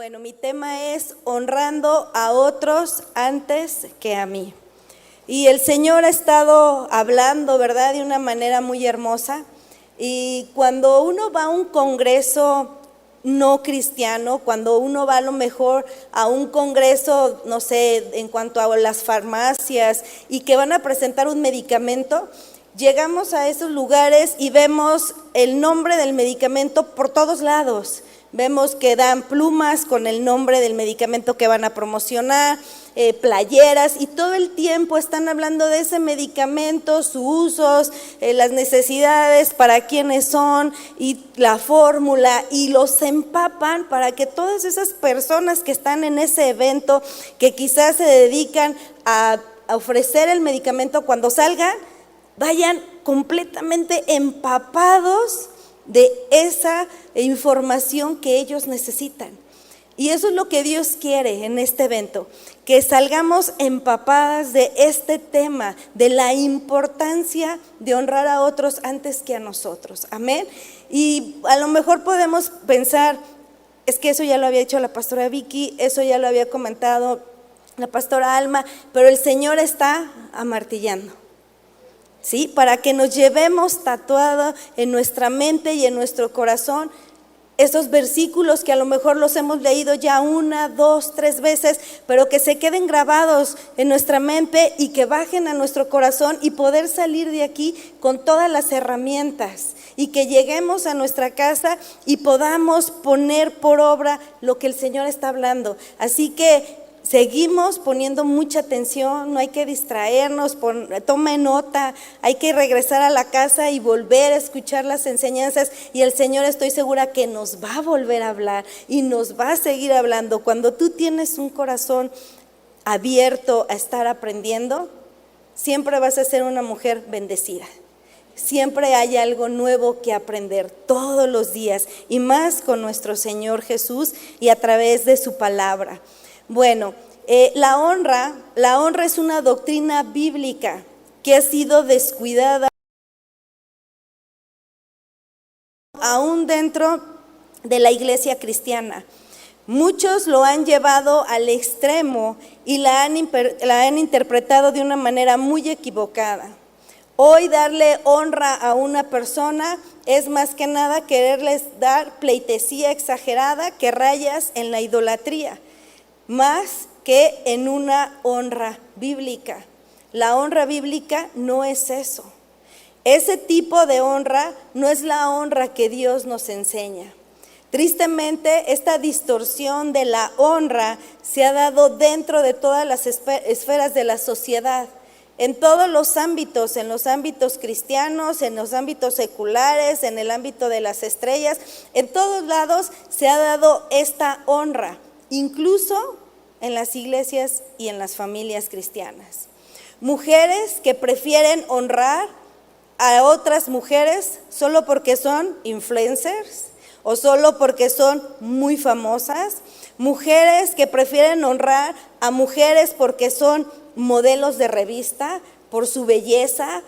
Bueno, mi tema es honrando a otros antes que a mí. Y el Señor ha estado hablando, ¿verdad?, de una manera muy hermosa. Y cuando uno va a un congreso no cristiano, cuando uno va a lo mejor a un congreso, no sé, en cuanto a las farmacias y que van a presentar un medicamento, llegamos a esos lugares y vemos el nombre del medicamento por todos lados. Vemos que dan plumas con el nombre del medicamento que van a promocionar, playeras, y todo el tiempo están hablando de ese medicamento, sus usos, las necesidades, para quiénes son y la fórmula, y los empapan para que todas esas personas que están en ese evento, que quizás se dedican a ofrecer el medicamento, cuando salgan, vayan completamente empapados de esa información que ellos necesitan. Y eso es lo que Dios quiere en este evento, que salgamos empapadas de este tema, de la importancia de honrar a otros antes que a nosotros. Amén. Y a lo mejor podemos pensar, es que eso ya lo había dicho la pastora Vicky, eso ya lo había comentado la pastora Alma, pero el Señor está amartillando, ¿sí? Para que nos llevemos tatuado en nuestra mente y en nuestro corazón esos versículos que a lo mejor los hemos leído ya 1, 2, 3 veces, pero que se queden grabados en nuestra mente y que bajen a nuestro corazón, y poder salir de aquí con todas las herramientas, y que lleguemos a nuestra casa y podamos poner por obra lo que el Señor está hablando. Así que seguimos poniendo mucha atención, no hay que distraernos, tome nota, hay que regresar a la casa y volver a escuchar las enseñanzas, y el Señor, estoy segura que nos va a volver a hablar y nos va a seguir hablando. Cuando tú tienes un corazón abierto a estar aprendiendo, siempre vas a ser una mujer bendecida. Siempre hay algo nuevo que aprender todos los días, y más con nuestro Señor Jesús y a través de su palabra. Bueno, la honra es una doctrina bíblica que ha sido descuidada aún dentro de la iglesia cristiana. Muchos lo han llevado al extremo y la han interpretado de una manera muy equivocada. Hoy darle honra a una persona es más que nada quererles dar pleitesía exagerada que rayas en la idolatría, más que en una honra bíblica. La honra bíblica no es eso. Ese tipo de honra no es la honra que Dios nos enseña. Tristemente, esta distorsión de la honra se ha dado dentro de todas las esferas de la sociedad, en todos los ámbitos, en los ámbitos cristianos, en los ámbitos seculares, en el ámbito de las estrellas, en todos lados se ha dado esta honra, incluso en las iglesias y en las familias cristianas. Mujeres que prefieren honrar a otras mujeres solo porque son influencers o solo porque son muy famosas. Mujeres que prefieren honrar a mujeres porque son modelos de revista, por su belleza.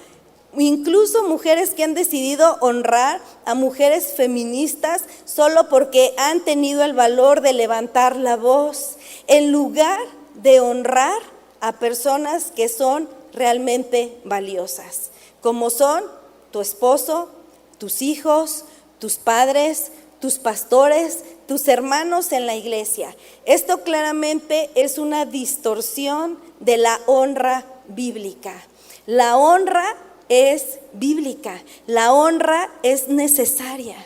Incluso mujeres que han decidido honrar a mujeres feministas solo porque han tenido el valor de levantar la voz, en lugar de honrar a personas que son realmente valiosas, como son tu esposo, tus hijos, tus padres, tus pastores, tus hermanos en la iglesia. Esto claramente es una distorsión de la honra bíblica. La honra es bíblica, la honra es necesaria.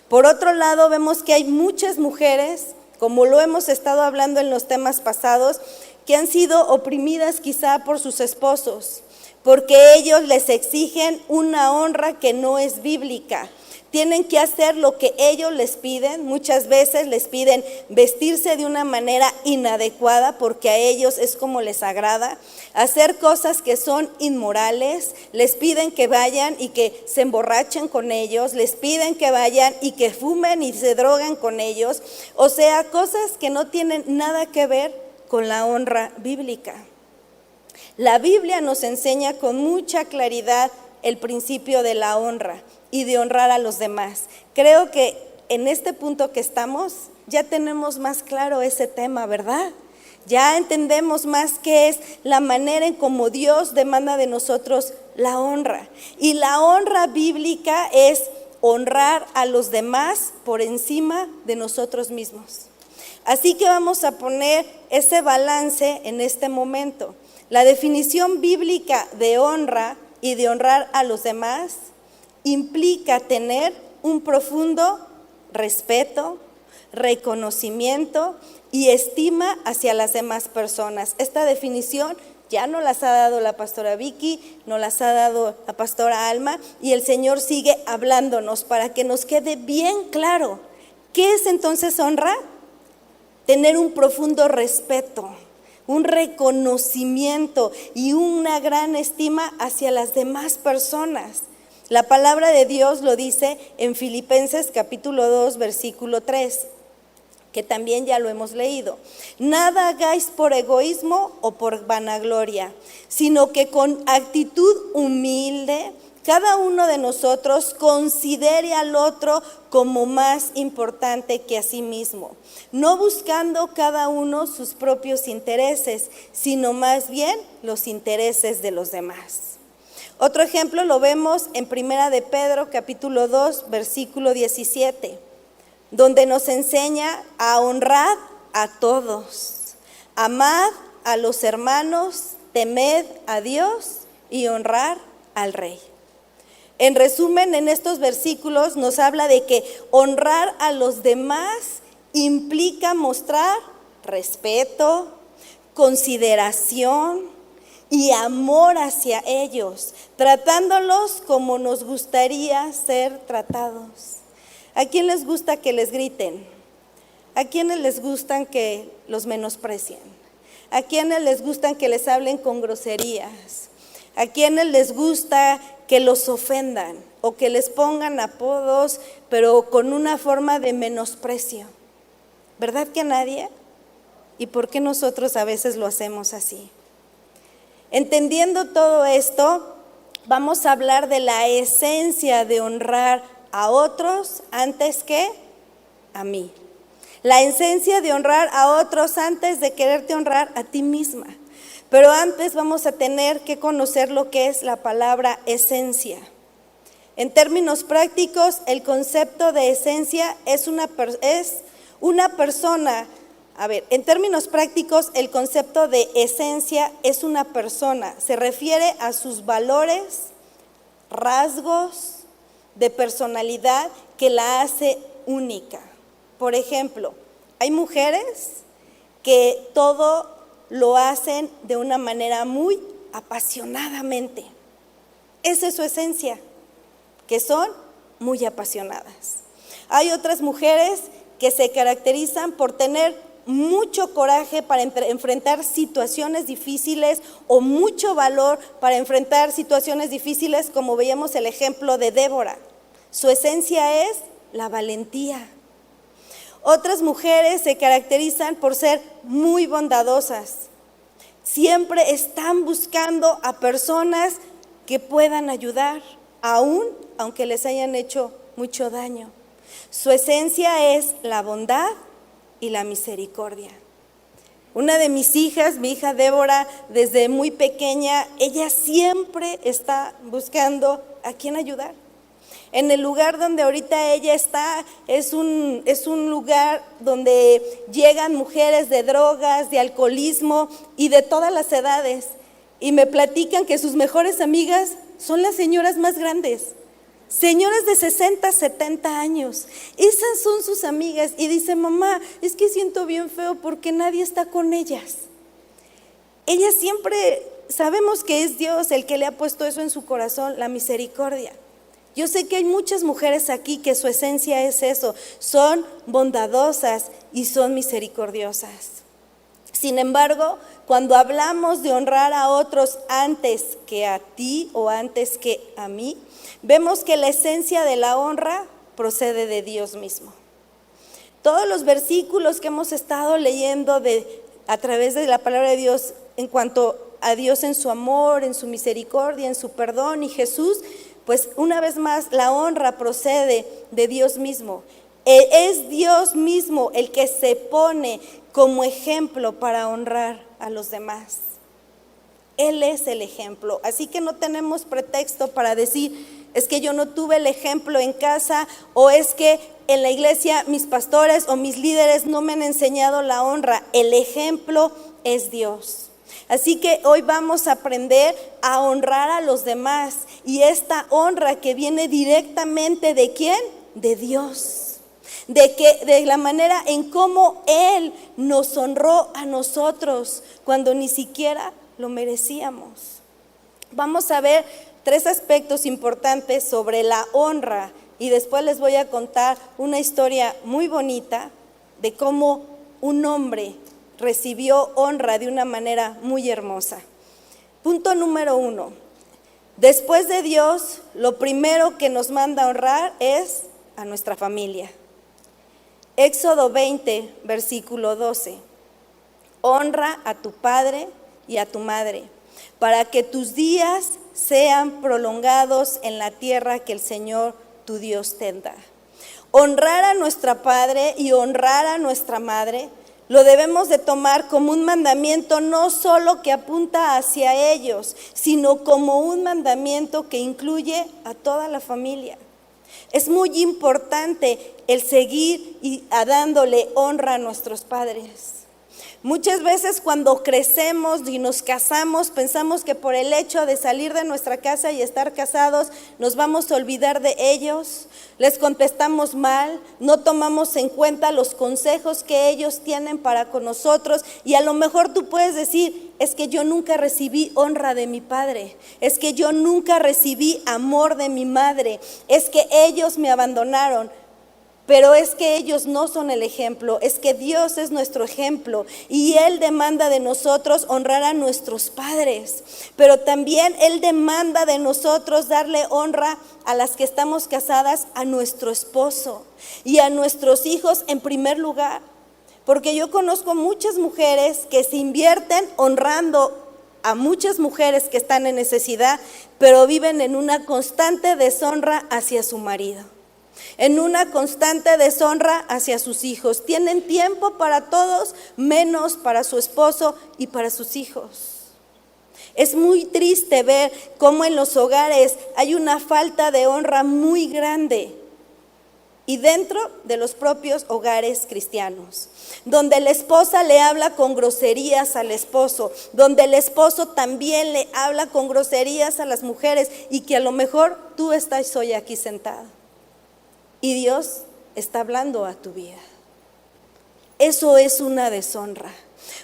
Por otro lado, vemos que hay muchas mujeres, como lo hemos estado hablando en los temas pasados, que han sido oprimidas quizá por sus esposos, porque ellos les exigen una honra que no es bíblica. Tienen que hacer lo que ellos les piden. Muchas veces les piden vestirse de una manera inadecuada porque a ellos es como les agrada, hacer cosas que son inmorales, les piden que vayan y que se emborrachen con ellos, les piden que vayan y que fumen y se droguen con ellos, o sea, cosas que no tienen nada que ver con la honra bíblica. La Biblia nos enseña con mucha claridad el principio de la honra y de honrar a los demás. Creo que en este punto que estamos, ya tenemos más claro ese tema, ¿verdad? Ya entendemos más qué es la manera en cómo Dios demanda de nosotros la honra. Y la honra bíblica es honrar a los demás por encima de nosotros mismos. Así que vamos a poner ese balance en este momento. La definición bíblica de honra y de honrar a los demás implica tener un profundo respeto, reconocimiento y estima hacia las demás personas. Esta definición ya nos las ha dado la pastora Vicky, nos las ha dado la pastora Alma, y el Señor sigue hablándonos para que nos quede bien claro. ¿Qué es entonces honra? Tener un profundo respeto, un reconocimiento y una gran estima hacia las demás personas. La palabra de Dios lo dice en Filipenses capítulo 2, versículo 3, que también ya lo hemos leído. Nada hagáis por egoísmo o por vanagloria, sino que con actitud humilde cada uno de nosotros considere al otro como más importante que a sí mismo, no buscando cada uno sus propios intereses, sino más bien los intereses de los demás. Otro ejemplo lo vemos en Primera de Pedro, capítulo 2, versículo 17, donde nos enseña a honrar a todos, amad a los hermanos, temed a Dios y honrar al Rey. En resumen, en estos versículos nos habla de que honrar a los demás implica mostrar respeto, consideración y amor hacia ellos, tratándolos como nos gustaría ser tratados. ¿A quién les gusta que les griten? ¿A quiénes les gustan que los menosprecien? ¿A quiénes les gustan que les hablen con groserías? ¿A quiénes les gusta que los ofendan o que les pongan apodos, pero con una forma de menosprecio? ¿Verdad que a nadie? ¿Y por qué nosotros a veces lo hacemos así? Entendiendo todo esto, vamos a hablar de la esencia de honrar a otros antes que a mí. La esencia de honrar a otros antes de quererte honrar a ti misma. Pero antes vamos a tener que conocer lo que es la palabra esencia. En términos prácticos, el concepto de esencia es una persona. En términos prácticos, el concepto de esencia es una persona. Se refiere a sus valores, rasgos de personalidad que la hace única. Por ejemplo, hay mujeres que todo lo hacen de una manera muy apasionadamente. Esa es su esencia, que son muy apasionadas. Hay otras mujeres que se caracterizan por tener mucho coraje para enfrentar situaciones difíciles o mucho valor para enfrentar situaciones difíciles, como veíamos el ejemplo de Débora. Su esencia es la valentía. Otras mujeres se caracterizan por ser muy bondadosas. Siempre están buscando a personas que puedan ayudar, aunque les hayan hecho mucho daño. Su esencia es la bondad y la misericordia. Una de mis hijas, mi hija Débora, desde muy pequeña, ella siempre está buscando a quién ayudar. En el lugar donde ahorita ella está, es un lugar donde llegan mujeres de drogas, de alcoholismo y de todas las edades. Y me platican que sus mejores amigas son las señoras más grandes. Señoras de 60, 70 años, esas son sus amigas. Y dice: mamá, es que siento bien feo porque nadie está con ellas. Ella siempre, sabemos que es Dios el que le ha puesto eso en su corazón, la misericordia. Yo sé que hay muchas mujeres aquí que su esencia es eso, son bondadosas y son misericordiosas. Sin embargo, cuando hablamos de honrar a otros antes que a ti o antes que a mí, vemos que la esencia de la honra procede de Dios mismo. Todos los versículos que hemos estado leyendo a través de la palabra de Dios en cuanto a Dios en su amor, en su misericordia, en su perdón y Jesús, pues una vez más la honra procede de Dios mismo. Es Dios mismo el que se pone como ejemplo para honrar a los demás. Él es el ejemplo, así que no tenemos pretexto para decir, es que yo no tuve el ejemplo en casa, o es que en la iglesia mis pastores o mis líderes no me han enseñado la honra. El ejemplo es Dios. Así que hoy vamos a aprender a honrar a los demás, y esta honra que viene directamente ¿de quién? De Dios. De la manera en cómo Él nos honró a nosotros cuando ni siquiera lo merecíamos. Vamos a ver 3 aspectos importantes sobre la honra, y después les voy a contar una historia muy bonita de cómo un hombre recibió honra de una manera muy hermosa. Punto número 1. Después de Dios, lo primero que nos manda a honrar es a nuestra familia. Éxodo 20, versículo 12. Honra a tu padre y a tu madre, para que tus días sean prolongados en la tierra que el Señor tu Dios te da. Honrar a nuestra padre y honrar a nuestra madre lo debemos de tomar como un mandamiento, no solo que apunta hacia ellos, sino como un mandamiento que incluye a toda la familia. Es muy importante el seguir dándole honra a nuestros padres. Muchas veces cuando crecemos y nos casamos, pensamos que por el hecho de salir de nuestra casa y estar casados, nos vamos a olvidar de ellos, les contestamos mal, no tomamos en cuenta los consejos que ellos tienen para con nosotros, y a lo mejor tú puedes decir, es que yo nunca recibí honra de mi padre, es que yo nunca recibí amor de mi madre, es que ellos me abandonaron. Pero es que ellos no son el ejemplo, es que Dios es nuestro ejemplo, y Él demanda de nosotros honrar a nuestros padres, pero también Él demanda de nosotros darle honra a las que estamos casadas, a nuestro esposo y a nuestros hijos en primer lugar, porque yo conozco muchas mujeres que se invierten honrando a muchas mujeres que están en necesidad, pero viven en una constante deshonra hacia su marido, en una constante deshonra hacia sus hijos. Tienen tiempo para todos, menos para su esposo y para sus hijos. Es muy triste ver cómo en los hogares hay una falta de honra muy grande, y dentro de los propios hogares cristianos, donde la esposa le habla con groserías al esposo, donde el esposo también le habla con groserías a las mujeres, y que a lo mejor tú estás hoy aquí sentado y Dios está hablando a tu vida. Eso es una deshonra.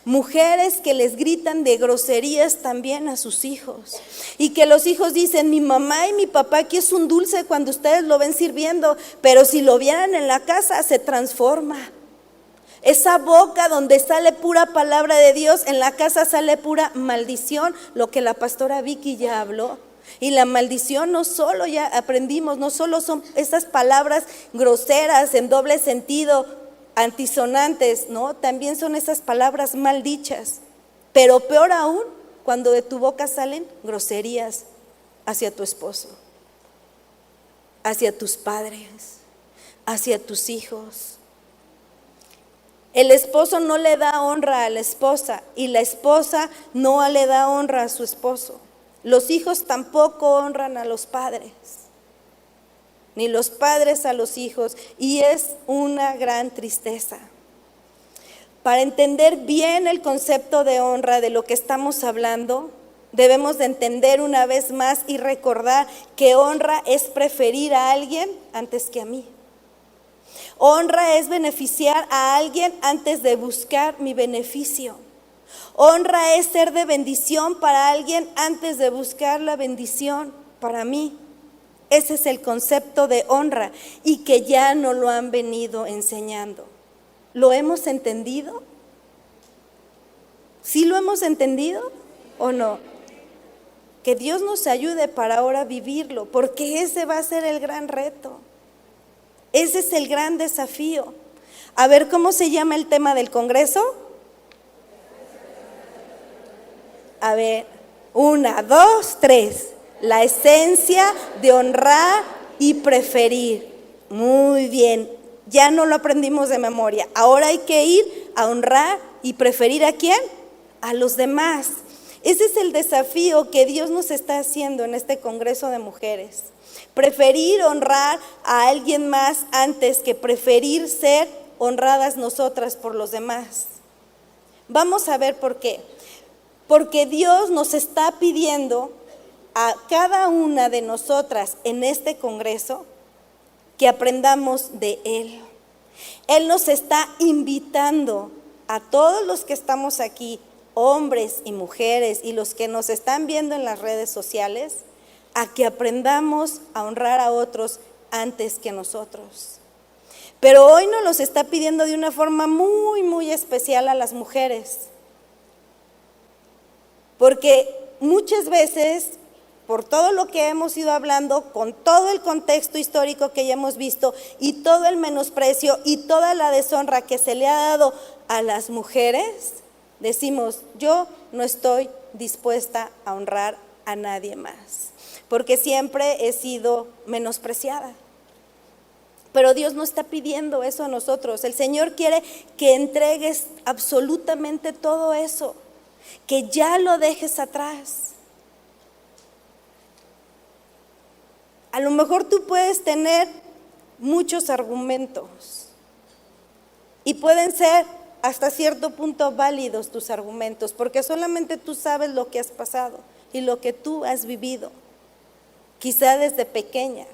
Mujeres que les gritan de groserías también a sus hijos, y que los hijos dicen, mi mamá y mi papá aquí es un dulce cuando ustedes lo ven sirviendo, pero si lo vieran en la casa se transforma. Esa boca donde sale pura palabra de Dios, en la casa sale pura maldición, lo que la pastora Vicky ya habló. Y la maldición no solo, ya aprendimos, no solo son esas palabras groseras en doble sentido, antisonantes, ¿no? También son esas palabras mal dichas. Pero peor aún, cuando de tu boca salen groserías hacia tu esposo, hacia tus padres, hacia tus hijos. El esposo no le da honra a la esposa, y la esposa no le da honra a su esposo. Los hijos tampoco honran a los padres, ni los padres a los hijos, y es una gran tristeza. Para entender bien el concepto de honra de lo que estamos hablando, debemos de entender una vez más y recordar que honra es preferir a alguien antes que a mí. Honra es beneficiar a alguien antes de buscar mi beneficio. Honra es ser de bendición para alguien antes de buscar la bendición para mí. Ese es el concepto de honra, y que ya nos lo han venido enseñando. ¿Lo hemos entendido? ¿Sí lo hemos entendido o no? Que Dios nos ayude para ahora vivirlo, porque ese va a ser el gran reto. Ese es el gran desafío. A ver, ¿cómo se llama el tema del Congreso? A ver, 1, 2, 3. La esencia de honrar y preferir. Muy bien. Ya no lo aprendimos de memoria. Ahora hay que ir a honrar y preferir ¿a quién? A los demás. Ese es el desafío que Dios nos está haciendo en este Congreso de Mujeres. Preferir honrar a alguien más antes que preferir ser honradas nosotras por los demás. Vamos a ver por qué. Porque Dios nos está pidiendo a cada una de nosotras en este Congreso que aprendamos de Él. Él nos está invitando a todos los que estamos aquí, hombres y mujeres, y los que nos están viendo en las redes sociales, a que aprendamos a honrar a otros antes que nosotros. Pero hoy nos los está pidiendo de una forma muy, muy especial a las mujeres. Porque muchas veces, por todo lo que hemos ido hablando, con todo el contexto histórico que ya hemos visto y todo el menosprecio y toda la deshonra que se le ha dado a las mujeres, decimos, yo no estoy dispuesta a honrar a nadie más, porque siempre he sido menospreciada. Pero Dios no está pidiendo eso a nosotros. El Señor quiere que entregues absolutamente todo eso, que ya lo dejes atrás. A lo mejor tú puedes tener muchos argumentos y pueden ser hasta cierto punto válidos tus argumentos, porque solamente tú sabes lo que has pasado y lo que tú has vivido, quizá desde pequeña.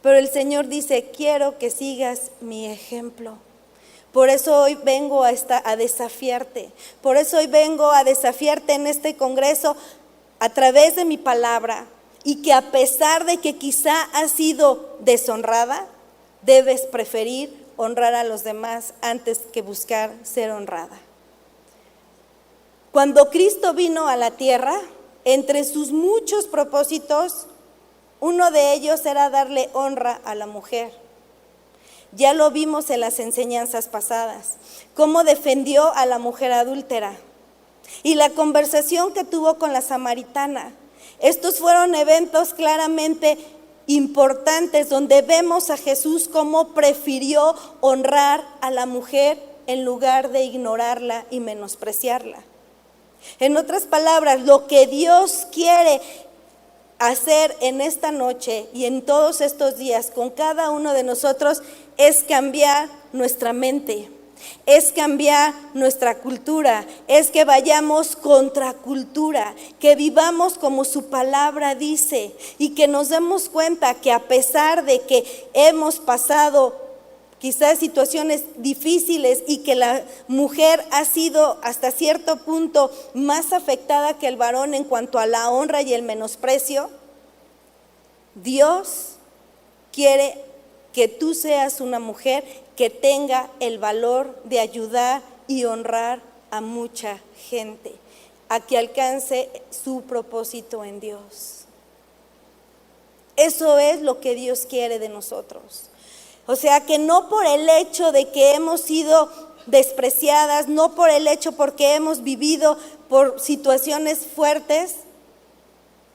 Pero el Señor dice, quiero que sigas mi ejemplo. Por eso hoy vengo a desafiarte. Por eso hoy vengo a desafiarte en este Congreso a través de mi palabra. Y que a pesar de que quizá has sido deshonrada, debes preferir honrar a los demás antes que buscar ser honrada. Cuando Cristo vino a la tierra, entre sus muchos propósitos, uno de ellos era darle honra a la mujer. Ya lo vimos en las enseñanzas pasadas, cómo defendió a la mujer adúltera y la conversación que tuvo con la samaritana. Estos fueron eventos claramente importantes donde vemos a Jesús cómo prefirió honrar a la mujer en lugar de ignorarla y menospreciarla. En otras palabras, lo que Dios quiere hacer en esta noche y en todos estos días con cada uno de nosotros es cambiar nuestra mente, es cambiar nuestra cultura, es que vayamos contra cultura, que vivamos como su palabra dice y que nos demos cuenta que a pesar de que hemos pasado quizás situaciones difíciles y que la mujer ha sido hasta cierto punto más afectada que el varón en cuanto a la honra y el menosprecio, Dios quiere que tú seas una mujer que tenga el valor de ayudar y honrar a mucha gente, a que alcance su propósito en Dios. Eso es lo que Dios quiere de nosotros. O sea, que no por el hecho de que hemos sido despreciadas, no por el hecho porque hemos vivido por situaciones fuertes,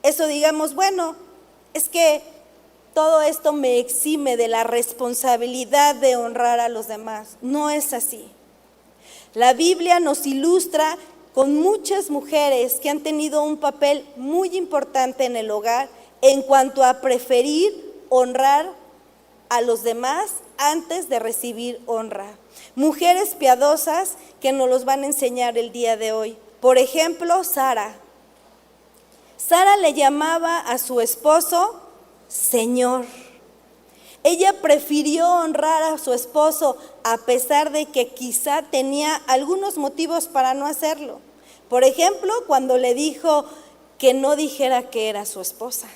eso digamos, bueno, es que todo esto me exime de la responsabilidad de honrar a los demás. No es así. La Biblia nos ilustra con muchas mujeres que han tenido un papel muy importante en el hogar en cuanto a preferir honrar a los demás antes de recibir honra. Mujeres piadosas que nos los van a enseñar el día de hoy. Por ejemplo, Sara. Sara le llamaba a su esposo Señor. Ella prefirió honrar a su esposo a pesar de que quizá tenía algunos motivos para no hacerlo. Por ejemplo, cuando le dijo que no dijera que era su esposa.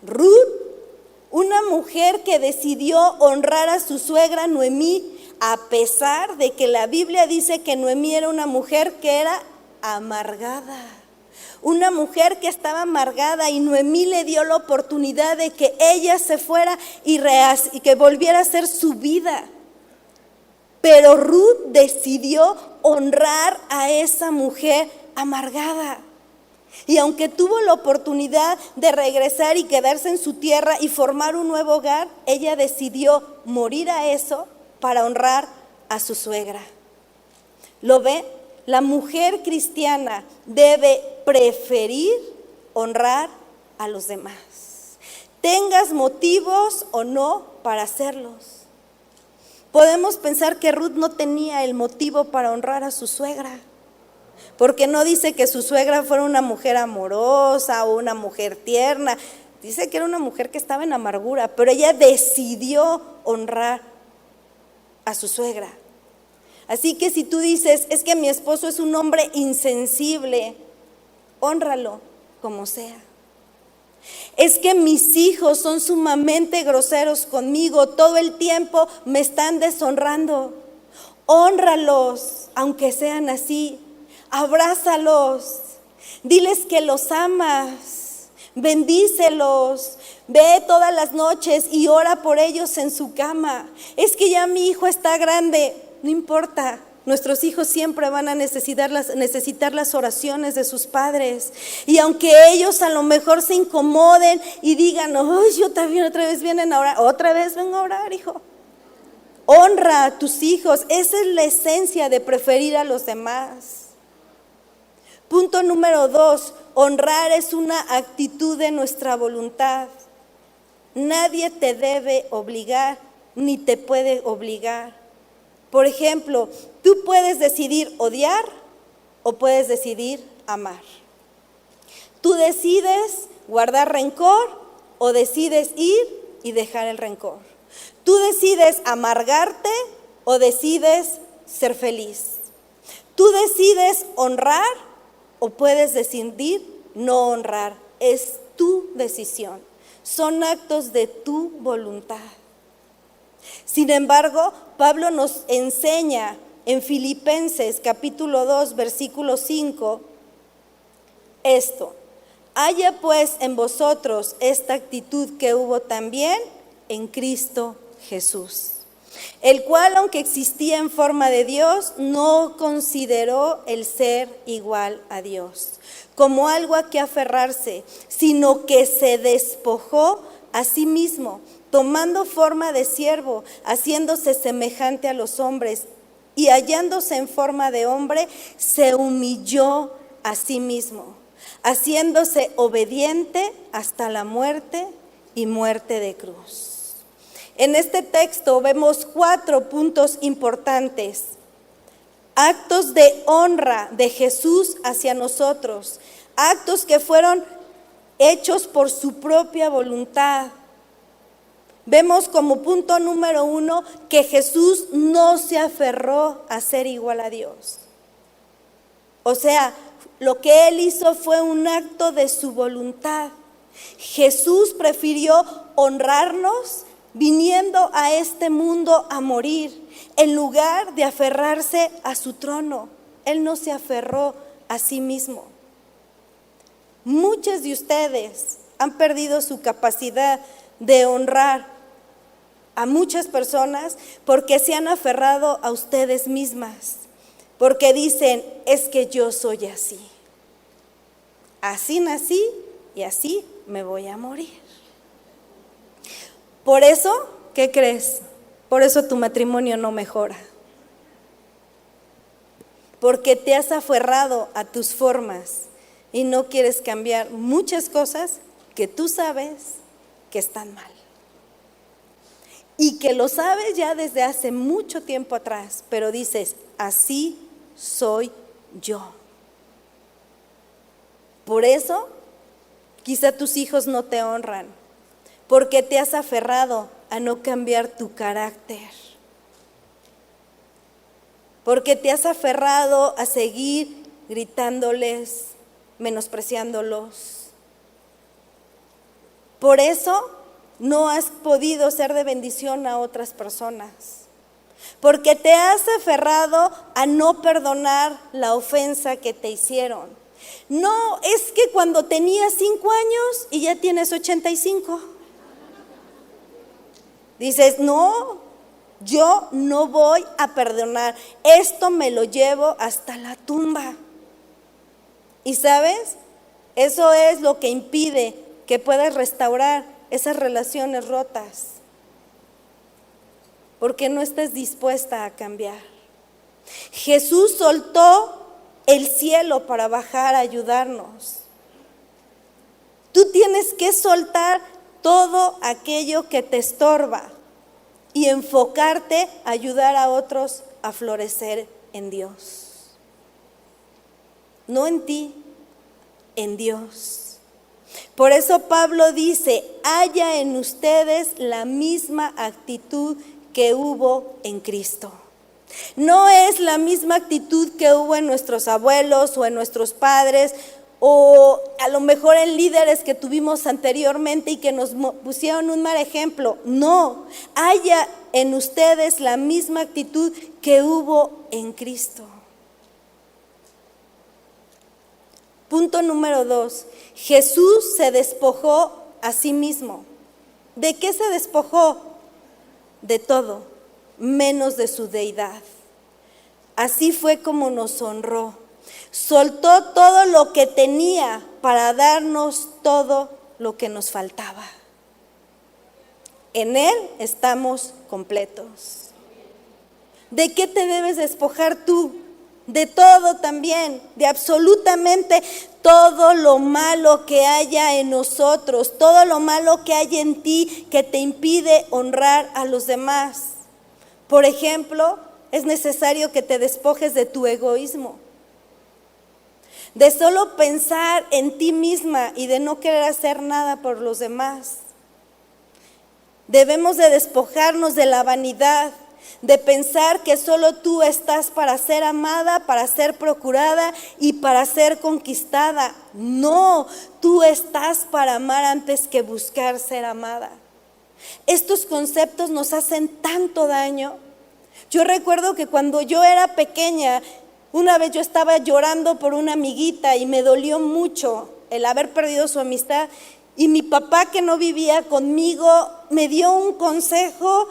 Ruth, una mujer que decidió honrar a su suegra Noemí, a pesar de que la Biblia dice que Noemí era una mujer que era amargada. Una mujer que estaba amargada y Noemí le dio la oportunidad de que ella se fuera y que volviera a hacer su vida. Pero Ruth decidió honrar a esa mujer amargada. Y aunque tuvo la oportunidad de regresar y quedarse en su tierra y formar un nuevo hogar, ella decidió morir a eso para honrar a su suegra. ¿Lo ve? La mujer cristiana debe preferir honrar a los demás. Tengas motivos o no para hacerlos. Podemos pensar que Ruth no tenía el motivo para honrar a su suegra, porque no dice que su suegra fuera una mujer amorosa o una mujer tierna. Dice que era una mujer que estaba en amargura, pero ella decidió honrar a su suegra. Así que si tú dices, es que mi esposo es un hombre insensible, hónralo como sea. Es que mis hijos son sumamente groseros conmigo, todo el tiempo me están deshonrando. Hónralos, aunque sean así. Abrázalos, diles que los amas, bendícelos, ve todas las noches y ora por ellos en su cama. Es que ya mi hijo está grande, no importa. Nuestros hijos siempre van a necesitar las oraciones de sus padres. Y aunque ellos a lo mejor se incomoden y digan, ¡ay, yo también otra vez vienen a orar! Otra vez vengo a orar, hijo. Honra a tus hijos. Esa es la esencia de preferir a los demás. Punto número 2, honrar es una actitud de nuestra voluntad. Nadie te debe obligar, ni te puede obligar. Por ejemplo, tú puedes decidir odiar o puedes decidir amar. Tú decides guardar rencor o decides ir y dejar el rencor. Tú decides amargarte o decides ser feliz. Tú decides honrar o puedes decidir no honrar. Es tu decisión. Son actos de tu voluntad. Sin embargo, Pablo nos enseña en Filipenses capítulo 2, versículo 5, esto: haya pues en vosotros esta actitud que hubo también en Cristo Jesús, el cual, aunque existía en forma de Dios, no consideró el ser igual a Dios como algo a que aferrarse, sino que se despojó a sí mismo, tomando forma de siervo, haciéndose semejante a los hombres, y hallándose en forma de hombre, se humilló a sí mismo, haciéndose obediente hasta la muerte y muerte de cruz. En este texto vemos 4 puntos importantes. Actos de honra de Jesús hacia nosotros, actos que fueron hechos por su propia voluntad. Vemos como punto número 1 que Jesús no se aferró a ser igual a Dios. O sea, lo que Él hizo fue un acto de su voluntad. Jesús prefirió honrarnos viniendo a este mundo a morir, en lugar de aferrarse a su trono. Él no se aferró a sí mismo. Muchos de ustedes han perdido su capacidad de honrar a muchas personas porque se han aferrado a ustedes mismas, porque dicen, es que yo soy así. Así nací y así me voy a morir. Por eso, ¿qué crees? Por eso tu matrimonio no mejora. Porque te has aferrado a tus formas y no quieres cambiar muchas cosas que tú sabes que están mal. Y que lo sabes ya desde hace mucho tiempo atrás, pero dices, así soy yo. Por eso, quizá tus hijos no te honran, porque te has aferrado a no cambiar tu carácter. Porque te has aferrado a seguir gritándoles, menospreciándolos. Por eso no has podido ser de bendición a otras personas. Porque te has aferrado a no perdonar la ofensa que te hicieron. No, es que cuando tenías 5 años y ya tienes 85. Dices, no, yo no voy a perdonar. Esto me lo llevo hasta la tumba. ¿Y sabes? Eso es lo que impide que puedas restaurar esas relaciones rotas, porque no estás dispuesta a cambiar. Jesús soltó el cielo para bajar a ayudarnos. Tú tienes que soltar todo aquello que te estorba y enfocarte a ayudar a otros a florecer en Dios. No en ti, en Dios. Por eso Pablo dice: haya en ustedes la misma actitud que hubo en Cristo. No es la misma actitud que hubo en nuestros abuelos o en nuestros padres, o a lo mejor en líderes que tuvimos anteriormente y que nos pusieron un mal ejemplo. No, haya en ustedes la misma actitud que hubo en Cristo. Punto número 2. Jesús se despojó a sí mismo. ¿De qué se despojó? De todo, menos de su deidad. Así fue como nos honró. Soltó todo lo que tenía para darnos todo lo que nos faltaba. En Él estamos completos. ¿De qué te debes despojar tú? De todo también, de absolutamente todo lo malo que haya en nosotros, todo lo malo que hay en ti que te impide honrar a los demás. Por ejemplo, es necesario que te despojes de tu egoísmo, de solo pensar en ti misma y de no querer hacer nada por los demás. Debemos de despojarnos de la vanidad, de pensar que solo tú estás para ser amada, para ser procurada y para ser conquistada. No, tú estás para amar antes que buscar ser amada. Estos conceptos nos hacen tanto daño. Yo recuerdo que cuando yo era pequeña, una vez yo estaba llorando por una amiguita y me dolió mucho el haber perdido su amistad, y mi papá, que no vivía conmigo, me dio un consejo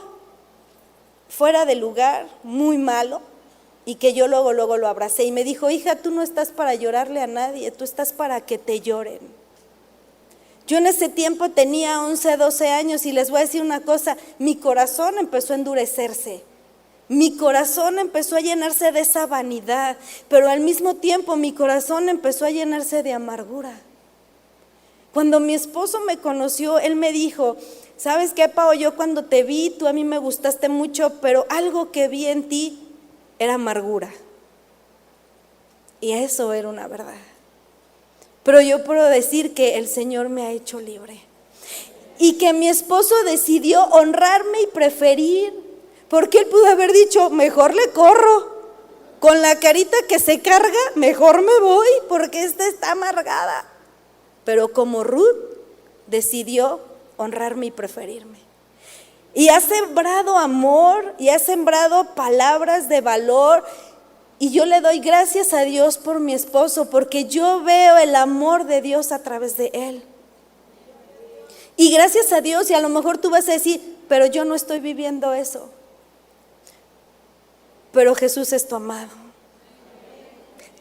fuera de lugar, muy malo, y que yo luego lo abracé y me dijo: hija, tú no estás para llorarle a nadie, tú estás para que te lloren. Yo en ese tiempo tenía 11, 12 años y les voy a decir una cosa: mi corazón empezó a endurecerse. Mi corazón empezó a llenarse de esa vanidad, pero al mismo tiempo mi corazón empezó a llenarse de amargura. Cuando mi esposo me conoció, él me dijo: ¿sabes qué, Pao? Yo cuando te vi, tú a mí me gustaste mucho, pero algo que vi en ti era amargura. Y eso era una verdad. Pero yo puedo decir que el Señor me ha hecho libre. Y que mi esposo decidió honrarme y preferir, porque él pudo haber dicho: mejor le corro, con la carita que se carga, mejor me voy, porque esta está amargada. Pero como Ruth decidió honrarme y preferirme. Y ha sembrado amor y ha sembrado palabras de valor. Y yo le doy gracias a Dios por mi esposo, porque yo veo el amor de Dios a través de él. Y gracias a Dios, y a lo mejor tú vas a decir: pero yo no estoy viviendo eso. Pero Jesús es tu amado.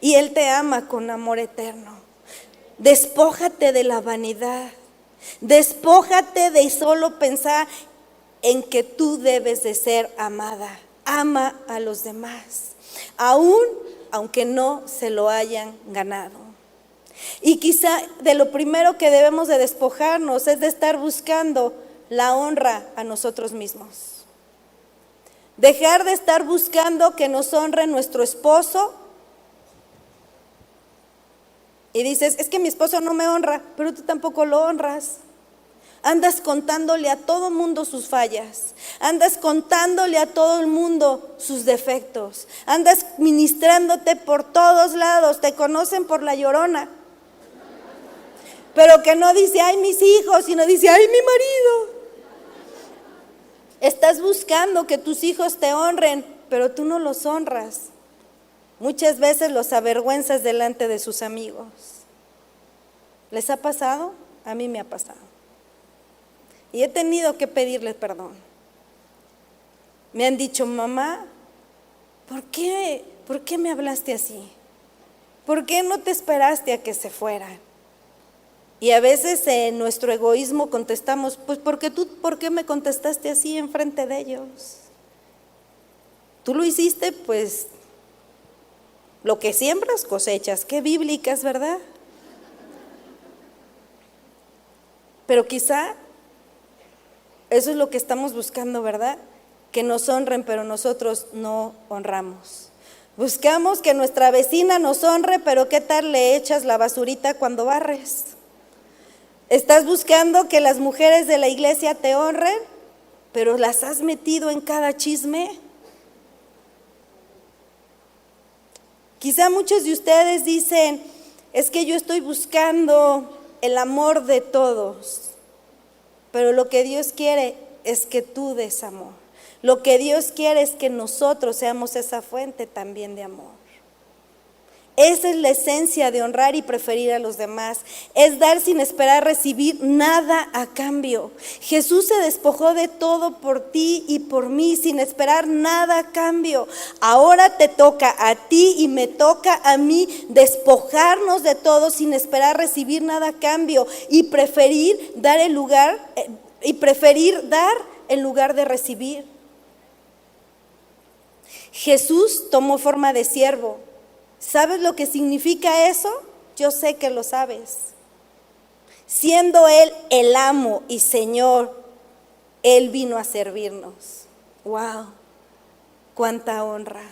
Y Él te ama con amor eterno. Despójate de la vanidad. Despójate de solo pensar en que tú debes de ser amada. Ama a los demás, aunque no se lo hayan ganado. Y quizá de lo primero que debemos de despojarnos es de estar buscando la honra a nosotros mismos. Dejar de estar buscando que nos honre nuestro esposo. Y dices: es que mi esposo no me honra, pero tú tampoco lo honras. Andas contándole a todo mundo sus fallas. Andas contándole a todo el mundo sus defectos. Andas ministrándote por todos lados. Te conocen por la llorona. Pero que no dice: ay, mis hijos, sino dice: ay, mi marido. Estás buscando que tus hijos te honren, pero tú no los honras. Muchas veces los avergüenzas delante de sus amigos. ¿Les ha pasado? A mí me ha pasado. Y he tenido que pedirles perdón. Me han dicho: mamá, ¿por qué me hablaste así? ¿Por qué no te esperaste a que se fueran? Y a veces en nuestro egoísmo contestamos, pues ¿por qué me contestaste así enfrente de ellos? Tú lo hiciste, pues lo que siembras cosechas. Qué bíblicas, ¿verdad? Pero quizá eso es lo que estamos buscando, ¿verdad? Que nos honren, pero nosotros no honramos. Buscamos que nuestra vecina nos honre, pero ¿qué tal le echas la basurita cuando barres? Estás buscando que las mujeres de la iglesia te honren, pero las has metido en cada chisme. Quizá muchos de ustedes dicen, es que yo estoy buscando el amor de todos, pero lo que Dios quiere es que tú des amor. Lo que Dios quiere es que nosotros seamos esa fuente también de amor. Esa es la esencia de honrar y preferir a los demás, es dar sin esperar recibir nada a cambio. Jesús se despojó de todo por ti y por mí sin esperar nada a cambio. Ahora te toca a ti y me toca a mí despojarnos de todo sin esperar recibir nada a cambio y preferir dar en lugar de recibir. Jesús tomó forma de siervo. ¿Sabes lo que significa eso? Yo sé que lo sabes. Siendo Él el amo y Señor, Él vino a servirnos. ¡Wow! ¡Cuánta honra!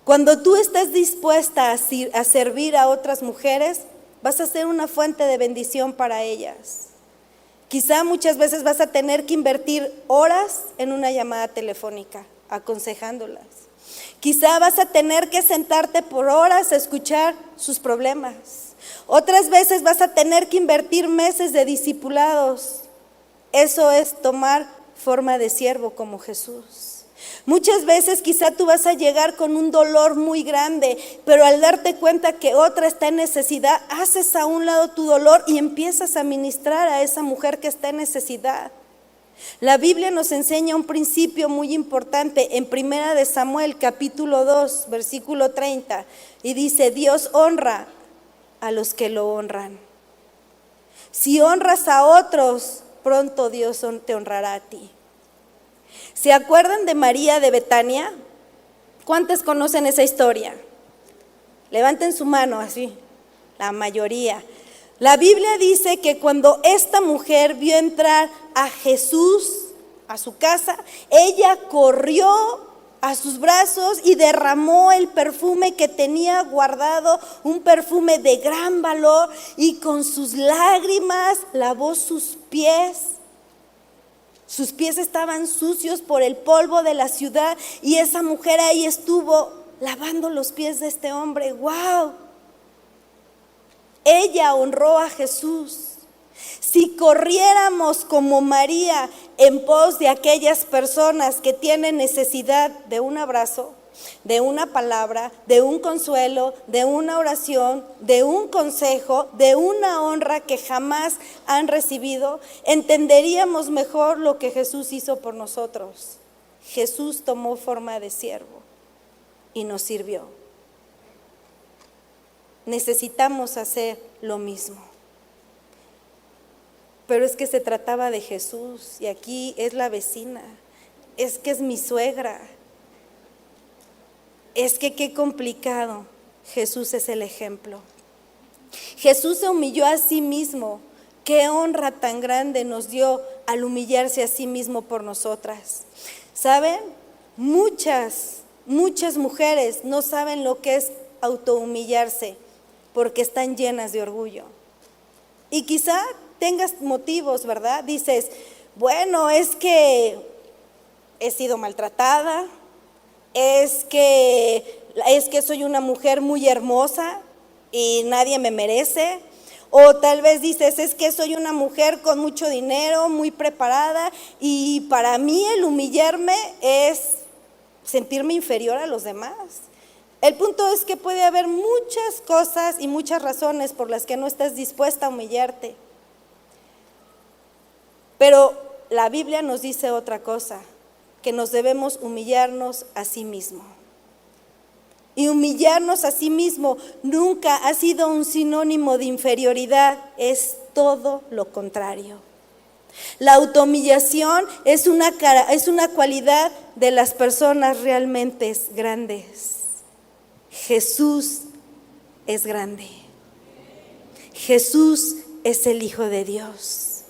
Cuando tú estás dispuesta a servir a otras mujeres, vas a ser una fuente de bendición para ellas. Quizá muchas veces vas a tener que invertir horas en una llamada telefónica, aconsejándolas. Quizá vas a tener que sentarte por horas a escuchar sus problemas. Otras veces vas a tener que invertir meses de discipulados. Eso es tomar forma de siervo como Jesús. Muchas veces quizá tú vas a llegar con un dolor muy grande, pero al darte cuenta que otra está en necesidad, haces a un lado tu dolor y empiezas a ministrar a esa mujer que está en necesidad. La Biblia nos enseña un principio muy importante en 1 de Samuel capítulo 2 versículo 30 y dice: Dios honra a los que lo honran. Si honras a otros, pronto Dios te honrará a ti. ¿Se acuerdan de María de Betania? ¿Cuántos conocen esa historia? Levanten su mano así, la mayoría. La Biblia dice que cuando esta mujer vio entrar a Jesús a su casa, ella corrió a sus brazos y derramó el perfume que tenía guardado, un perfume de gran valor, y con sus lágrimas lavó sus pies. Sus pies estaban sucios por el polvo de la ciudad y esa mujer ahí estuvo lavando los pies de este hombre. ¡Wow! Ella honró a Jesús. Si corriéramos como María en pos de aquellas personas que tienen necesidad de un abrazo, de una palabra, de un consuelo, de una oración, de un consejo, de una honra que jamás han recibido, entenderíamos mejor lo que Jesús hizo por nosotros. Jesús tomó forma de siervo y nos sirvió. Necesitamos hacer lo mismo. Pero es que se trataba de Jesús y aquí es la vecina, es que es mi suegra. Es que qué complicado. Jesús es el ejemplo. Jesús se humilló a sí mismo. Qué honra tan grande nos dio al humillarse a sí mismo por nosotras. ¿Saben? Muchas mujeres no saben lo que es autohumillarse porque están llenas de orgullo. Y quizá tengas motivos, ¿verdad? Dices, bueno, es que he sido maltratada, es que soy una mujer muy hermosa y nadie me merece. O tal vez dices, es que soy una mujer con mucho dinero, muy preparada, y para mí el humillarme es sentirme inferior a los demás. El punto es que puede haber muchas cosas y muchas razones por las que no estás dispuesta a humillarte. Pero la Biblia nos dice otra cosa, que nos debemos humillarnos a sí mismo. y humillarnos a sí mismo nunca ha sido un sinónimo de inferioridad, es todo lo contrario. La autohumillación es una cualidad de las personas realmente grandes. Jesús es grande. Jesús es el Hijo de Dios.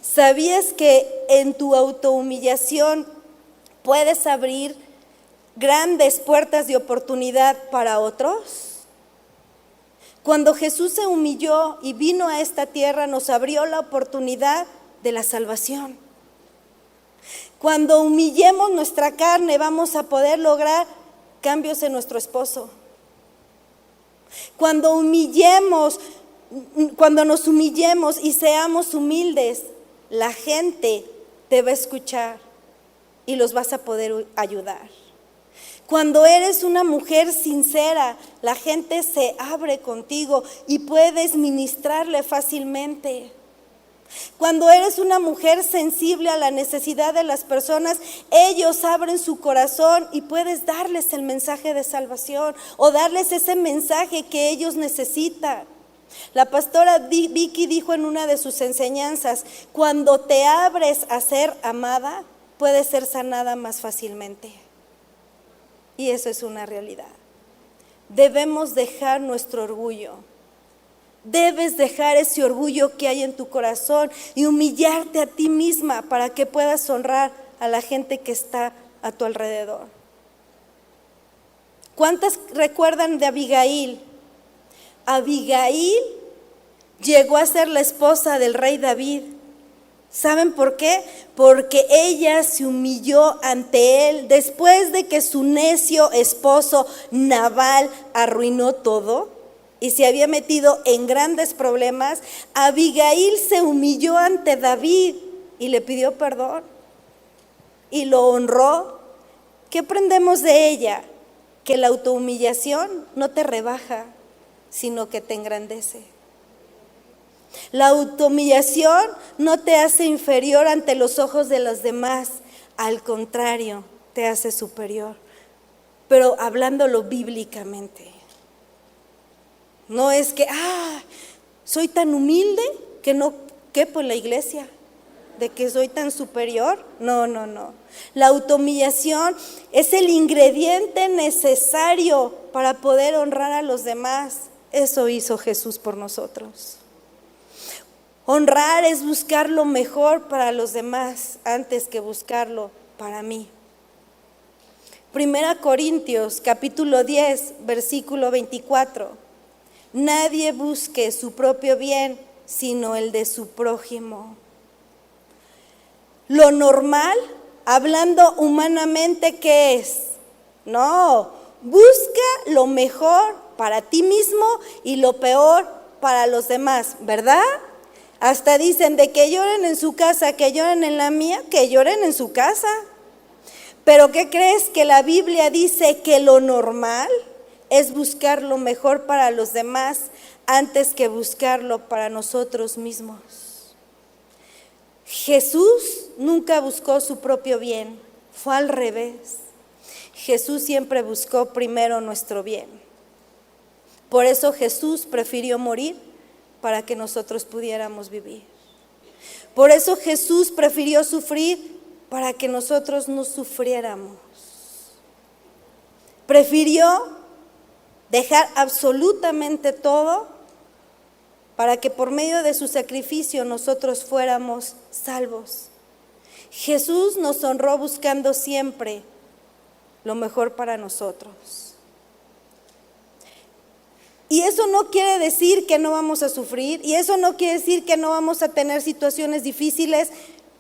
¿Sabías que en tu autohumillación puedes abrir grandes puertas de oportunidad para otros? Cuando Jesús se humilló y vino a esta tierra, nos abrió la oportunidad de la salvación. Cuando humillemos nuestra carne, vamos a poder lograr cambios en nuestro esposo. Cuando nos humillemos y seamos humildes, la gente te va a escuchar y los vas a poder ayudar. Cuando eres una mujer sincera, la gente se abre contigo y puedes ministrarle fácilmente. Cuando eres una mujer sensible a la necesidad de las personas, ellos abren su corazón y puedes darles el mensaje de salvación o darles ese mensaje que ellos necesitan. La pastora Vicky dijo en una de sus enseñanzas: cuando te abres a ser amada, puedes ser sanada más fácilmente. Y eso es una realidad. Debemos dejar nuestro orgullo. Debes dejar ese orgullo que hay en tu corazón y humillarte a ti misma para que puedas honrar a la gente que está a tu alrededor. ¿Cuántas recuerdan de Abigail? Abigail llegó a ser la esposa del rey David. ¿Saben por qué? Porque ella se humilló ante él después de que su necio esposo Nabal arruinó todo y se había metido en grandes problemas. Abigail se humilló ante David y le pidió perdón y lo honró. ¿Qué aprendemos de ella? Que la autohumillación no te rebaja, sino que te engrandece. La autohumillación no te hace inferior ante los ojos de los demás, al contrario, te hace superior, pero hablándolo bíblicamente. No es que, soy tan humilde que no quepo en la iglesia, de que soy tan superior. No. La autohumillación es el ingrediente necesario para poder honrar a los demás. Eso hizo Jesús por nosotros. Honrar es buscar lo mejor para los demás antes que buscarlo para mí. 1 Corintios capítulo 10, versículo 24. Nadie busque su propio bien, sino el de su prójimo. Lo normal, hablando humanamente, ¿qué es? No, busca lo mejor para ti mismo y lo peor para los demás, ¿verdad? Hasta dicen de que lloren en su casa, que lloren en la mía, que lloren en su casa. Pero ¿qué crees? Que la Biblia dice que lo normal es buscar lo mejor para los demás antes que buscarlo para nosotros mismos. Jesús nunca buscó su propio bien, fue al revés. Jesús siempre buscó primero nuestro bien. Por eso Jesús prefirió morir para que nosotros pudiéramos vivir. Por eso Jesús prefirió sufrir para que nosotros no sufriéramos. Prefirió dejar absolutamente todo para que por medio de su sacrificio nosotros fuéramos salvos. Jesús nos honró buscando siempre lo mejor para nosotros. Y eso no quiere decir que no vamos a sufrir, y eso no quiere decir que no vamos a tener situaciones difíciles,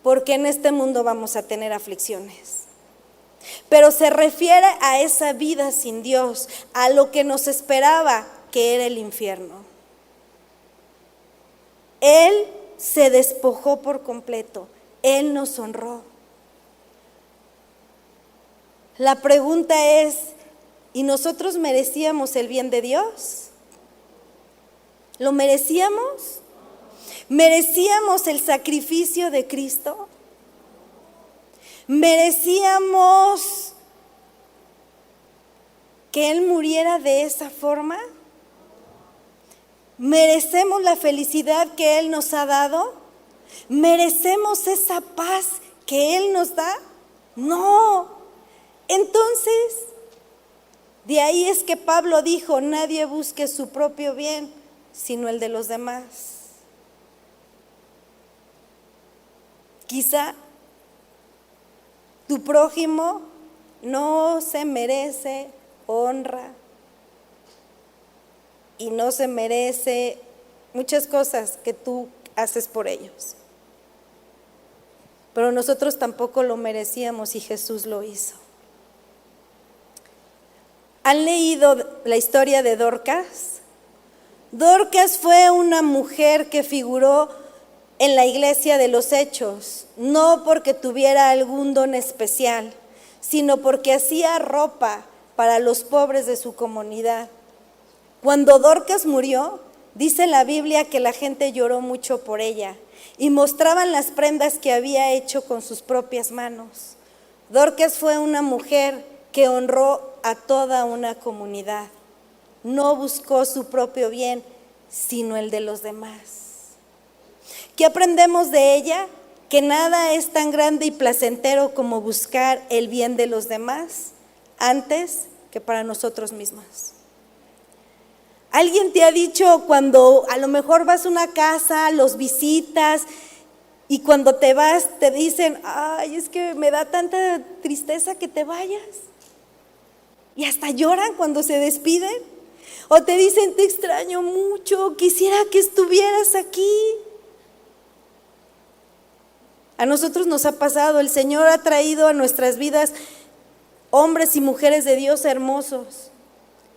porque en este mundo vamos a tener aflicciones. Pero se refiere a esa vida sin Dios, a lo que nos esperaba, que era el infierno. Él se despojó por completo, Él nos honró. La pregunta es, ¿y nosotros merecíamos el bien de Dios? ¿Lo merecíamos? ¿Merecíamos el sacrificio de Cristo? ¿Merecíamos que Él muriera de esa forma? ¿Merecemos la felicidad que Él nos ha dado? ¿Merecemos esa paz que Él nos da? No. Entonces, de ahí es que Pablo dijo, nadie busque su propio bien, sino el de los demás. Quizá tu prójimo no se merece honra y no se merece muchas cosas que tú haces por ellos. Pero nosotros tampoco lo merecíamos y Jesús lo hizo. ¿Han leído la historia de Dorcas? Dorcas fue una mujer que figuró en la iglesia de los Hechos, no porque tuviera algún don especial, sino porque hacía ropa para los pobres de su comunidad. Cuando Dorcas murió, dice la Biblia que la gente lloró mucho por ella y mostraban las prendas que había hecho con sus propias manos. Dorcas fue una mujer que honró a toda una comunidad. No buscó su propio bien, sino el de los demás. ¿Qué aprendemos de ella? Que nada es tan grande y placentero como buscar el bien de los demás antes que para nosotros mismos. ¿Alguien te ha dicho cuando a lo mejor vas a una casa, los visitas y cuando te vas te dicen, ay, es que me da tanta tristeza que te vayas? Y hasta lloran cuando se despiden. O te dicen, te extraño mucho, quisiera que estuvieras aquí. A nosotros nos ha pasado, el Señor ha traído a nuestras vidas hombres y mujeres de Dios hermosos,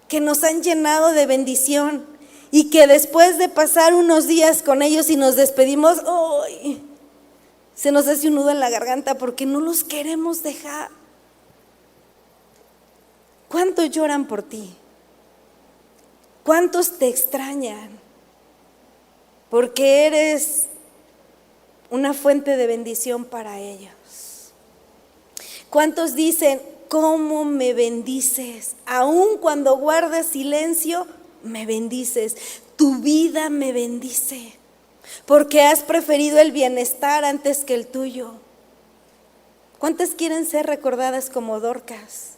que nos han llenado de bendición y que después de pasar unos días con ellos y nos despedimos, ¡ay!, se nos hace un nudo en la garganta porque no los queremos dejar. ¿Cuántos lloran por ti? ¿Cuántos te extrañan? Porque eres una fuente de bendición para ellos. ¿Cuántos dicen, cómo me bendices? Aun cuando guardas silencio, me bendices. Tu vida me bendice, porque has preferido el bienestar antes que el tuyo. ¿Cuántas quieren ser recordadas como Dorcas?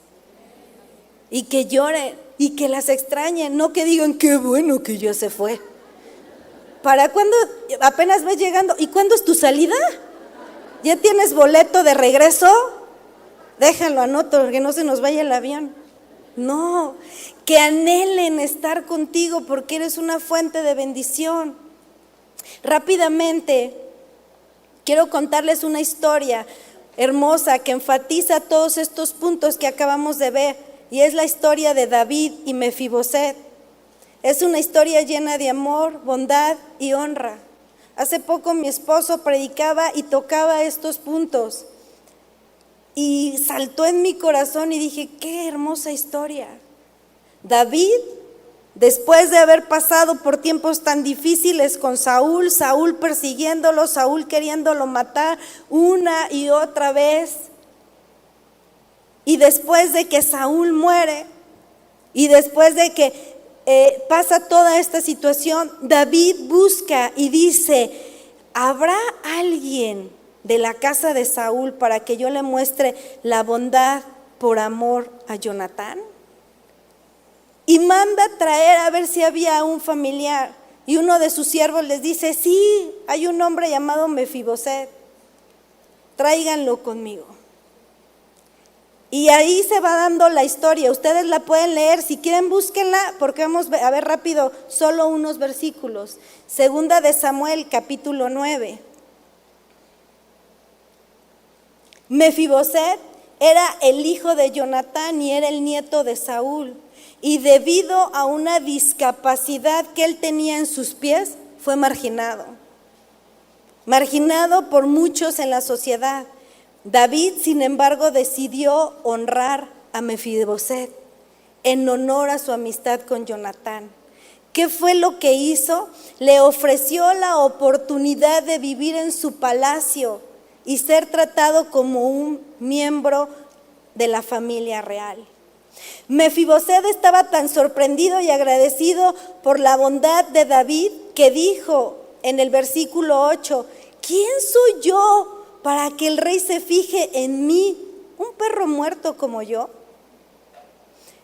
Y que lloren y que las extrañen, no que digan, qué bueno que ya se fue. ¿Para cuándo? Apenas vas llegando. ¿Y cuándo es tu salida? ¿Ya tienes boleto de regreso? Déjalo, anoto, que no se nos vaya el avión. No, que anhelen estar contigo porque eres una fuente de bendición. Rápidamente, quiero contarles una historia hermosa que enfatiza todos estos puntos que acabamos de ver. Y es la historia de David y Mefiboset. Es una historia llena de amor, bondad y honra. Hace poco mi esposo predicaba y tocaba estos puntos. Y saltó en mi corazón y dije, qué hermosa historia. David, después de haber pasado por tiempos tan difíciles con Saúl, Saúl persiguiéndolo, Saúl queriéndolo matar una y otra vez. Y después de que Saúl muere, y después de que pasa toda esta situación, David busca y dice, ¿habrá alguien de la casa de Saúl para que yo le muestre la bondad por amor a Jonatán? Y manda traer a ver si había un familiar. Y uno de sus siervos les dice, sí, hay un hombre llamado Mefiboset, tráiganlo conmigo. Y ahí se va dando la historia, ustedes la pueden leer, si quieren búsquenla, porque vamos a ver rápido solo unos versículos. Segunda de Samuel, capítulo 9. Mefiboset era el hijo de Jonatán y era el nieto de Saúl. Y debido a una discapacidad que él tenía en sus pies, fue marginado. Marginado por muchos en la sociedad. David, sin embargo, decidió honrar a Mefiboset en honor a su amistad con Jonatán. ¿Qué fue lo que hizo? Le ofreció la oportunidad de vivir en su palacio y ser tratado como un miembro de la familia real. Mefiboset estaba tan sorprendido y agradecido por la bondad de David que dijo en el versículo 8, ¿quién soy yo para que el rey se fije en mí, un perro muerto como yo?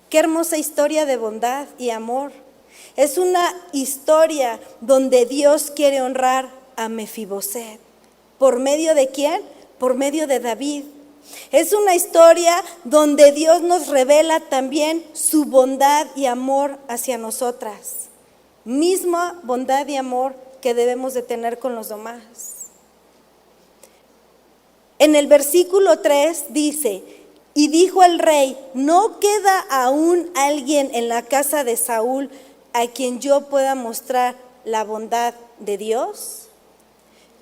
Qué hermosa historia de bondad y amor. Es una historia donde Dios quiere honrar a Mefiboset. ¿Por medio de quién? Por medio de David. Es una historia donde Dios nos revela también su bondad y amor hacia nosotras. Misma bondad y amor que debemos de tener con los demás. En el versículo 3 dice, y dijo el rey, ¿no queda aún alguien en la casa de Saúl a quien yo pueda mostrar la bondad de Dios?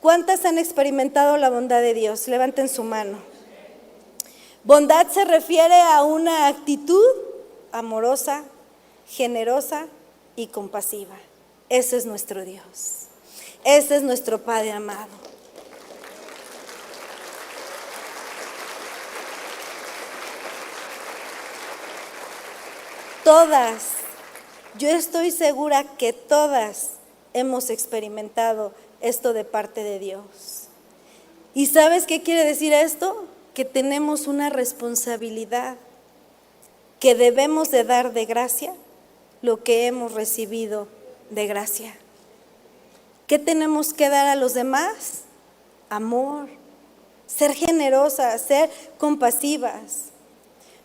¿Cuántas han experimentado la bondad de Dios? Levanten su mano. Bondad se refiere a una actitud amorosa, generosa y compasiva. Ese es nuestro Dios. Ese es nuestro Padre amado. Todas, yo estoy segura que todas hemos experimentado esto de parte de Dios. ¿Y sabes qué quiere decir esto? Que tenemos una responsabilidad, que debemos de dar de gracia lo que hemos recibido de gracia. ¿Qué tenemos que dar a los demás? Amor, ser generosas, ser compasivas.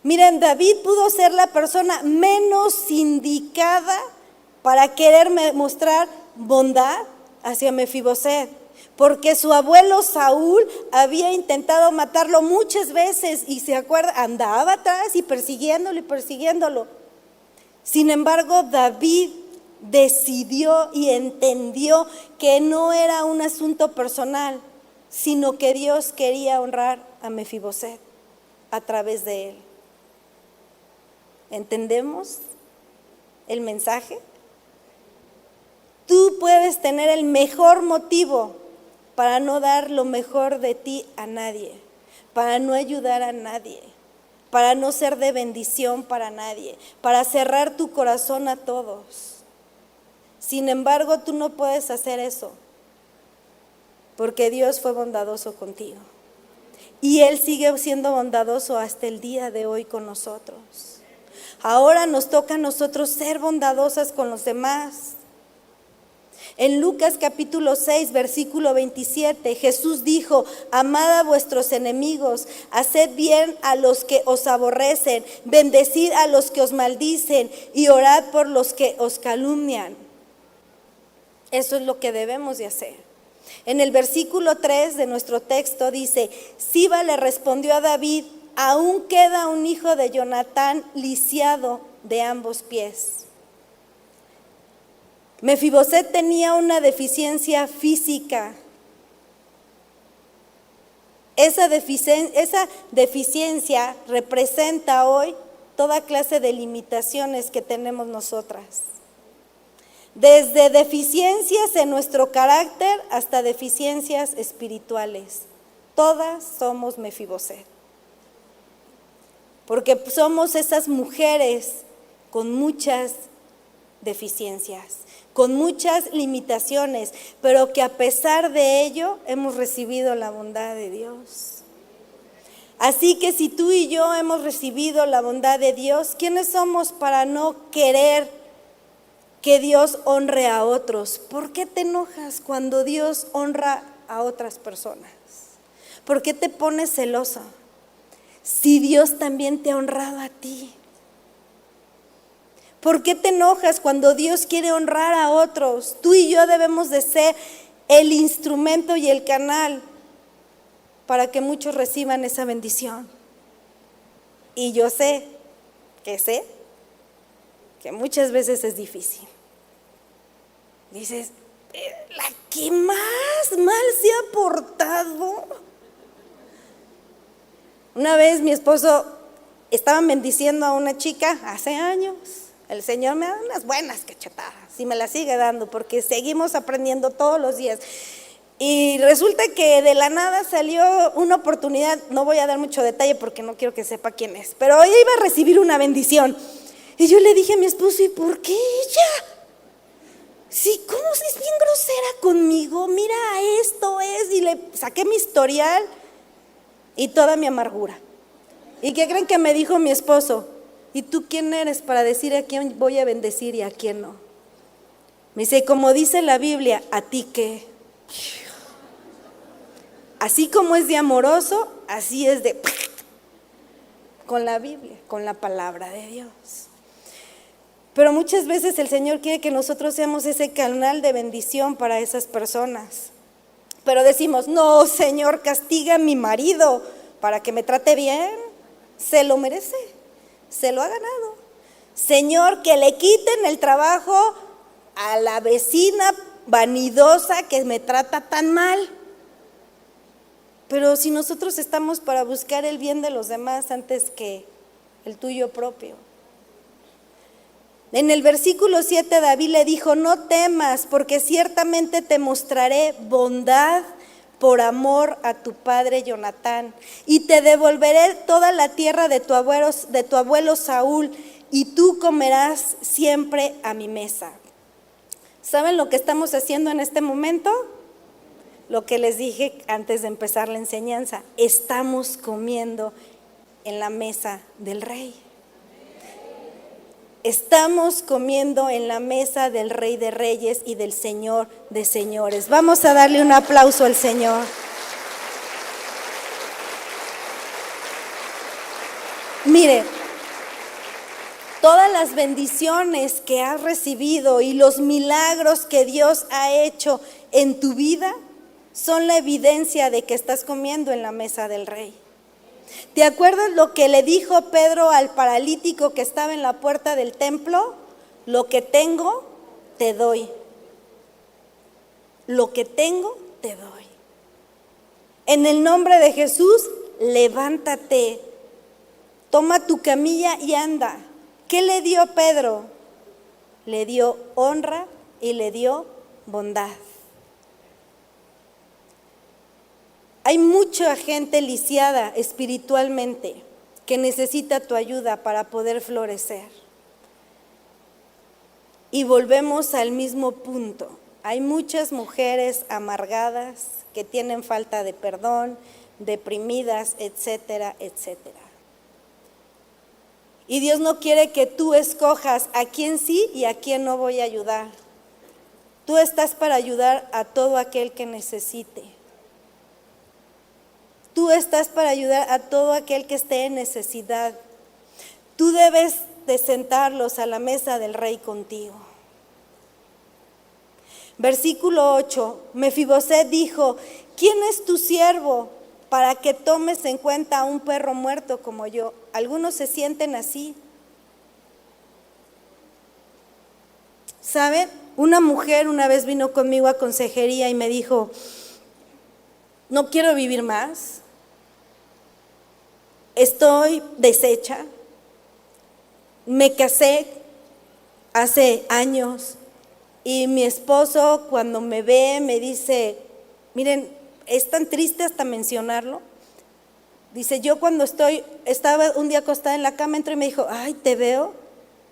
Miren, David pudo ser la persona menos indicada para querer mostrar bondad hacia Mefiboset, porque su abuelo Saúl había intentado matarlo muchas veces y se acuerda, andaba atrás y persiguiéndolo. Sin embargo, David decidió y entendió que no era un asunto personal, sino que Dios quería honrar a Mefiboset a través de él. ¿Entendemos el mensaje? Tú puedes tener el mejor motivo para no dar lo mejor de ti a nadie, para no ayudar a nadie, para no ser de bendición para nadie, para cerrar tu corazón a todos. Sin embargo, tú no puedes hacer eso, porque Dios fue bondadoso contigo. Y Él sigue siendo bondadoso hasta el día de hoy con nosotros. Ahora nos toca a nosotros ser bondadosas con los demás. En Lucas capítulo 6, versículo 27, Jesús dijo, amad a vuestros enemigos, haced bien a los que os aborrecen, bendecid a los que os maldicen y orad por los que os calumnian. Eso es lo que debemos de hacer. En el versículo 3 de nuestro texto dice, Siba le respondió a David, aún queda un hijo de Jonatán lisiado de ambos pies. Mefiboset tenía una deficiencia física. Esa deficiencia representa hoy toda clase de limitaciones que tenemos nosotras. Desde deficiencias en nuestro carácter hasta deficiencias espirituales. Todas somos Mefiboset. Porque somos esas mujeres con muchas deficiencias, con muchas limitaciones, pero que a pesar de ello hemos recibido la bondad de Dios. Así que si tú y yo hemos recibido la bondad de Dios, ¿quiénes somos para no querer que Dios honre a otros? ¿Por qué te enojas cuando Dios honra a otras personas? ¿Por qué te pones celosa? Si Dios también te ha honrado a ti. ¿Por qué te enojas cuando Dios quiere honrar a otros? Tú y yo debemos de ser el instrumento y el canal para que muchos reciban esa bendición. Y yo sé que muchas veces es difícil. Dices, la que más mal se ha portado. Una vez mi esposo estaba bendiciendo a una chica hace años. El Señor me da unas buenas cachetadas y me las sigue dando porque seguimos aprendiendo todos los días. Y resulta que de la nada salió una oportunidad, no voy a dar mucho detalle porque no quiero que sepa quién es, pero ella iba a recibir una bendición. Y yo le dije a mi esposo, ¿y por qué ella? Sí, ¿cómo es bien grosera conmigo? Mira, esto es, y le saqué mi historial y toda mi amargura. ¿Y qué creen que me dijo mi esposo? ¿Y tú quién eres para decir a quién voy a bendecir y a quién no? Me dice, como dice la Biblia, ¿a ti qué? Así como es de amoroso, así es de con la Biblia, con la palabra de Dios. Pero muchas veces el Señor quiere que nosotros seamos ese canal de bendición para esas personas. Pero decimos, no, Señor, castiga a mi marido para que me trate bien. Se lo merece, se lo ha ganado. Señor, que le quiten el trabajo a la vecina vanidosa que me trata tan mal. Pero si nosotros estamos para buscar el bien de los demás antes que el tuyo propio. En el versículo 7 David le dijo, no temas, porque ciertamente te mostraré bondad por amor a tu padre Jonatán, y te devolveré toda la tierra de tu abuelo Saúl, y tú comerás siempre a mi mesa. ¿Saben lo que estamos haciendo en este momento? Lo que les dije antes de empezar la enseñanza, estamos comiendo en la mesa del Rey. Estamos comiendo en la mesa del Rey de Reyes y del Señor de Señores. Vamos a darle un aplauso al Señor. Mire, todas las bendiciones que has recibido y los milagros que Dios ha hecho en tu vida son la evidencia de que estás comiendo en la mesa del Rey. ¿Te acuerdas lo que le dijo Pedro al paralítico que estaba en la puerta del templo? Lo que tengo, te doy. Lo que tengo, te doy. En el nombre de Jesús, levántate, toma tu camilla y anda. ¿Qué le dio Pedro? Le dio honra y le dio bondad. Hay mucha gente lisiada espiritualmente que necesita tu ayuda para poder florecer. Y volvemos al mismo punto. Hay muchas mujeres amargadas que tienen falta de perdón, deprimidas, etcétera, etcétera. Y Dios no quiere que tú escojas a quién sí y a quién no voy a ayudar. Tú estás para ayudar a todo aquel que necesite. Tú estás para ayudar a todo aquel que esté en necesidad. Tú debes de sentarlos a la mesa del Rey contigo. Versículo 8, Mefiboset dijo, ¿quién es tu siervo para que tomes en cuenta a un perro muerto como yo? Algunos se sienten así. ¿Saben? Una mujer una vez vino conmigo a consejería y me dijo, no quiero vivir más. Estoy deshecha, me casé hace años y mi esposo cuando me ve me dice, miren, es tan triste hasta mencionarlo. Dice, yo cuando estaba un día acostada en la cama, entró y me dijo, ay, te veo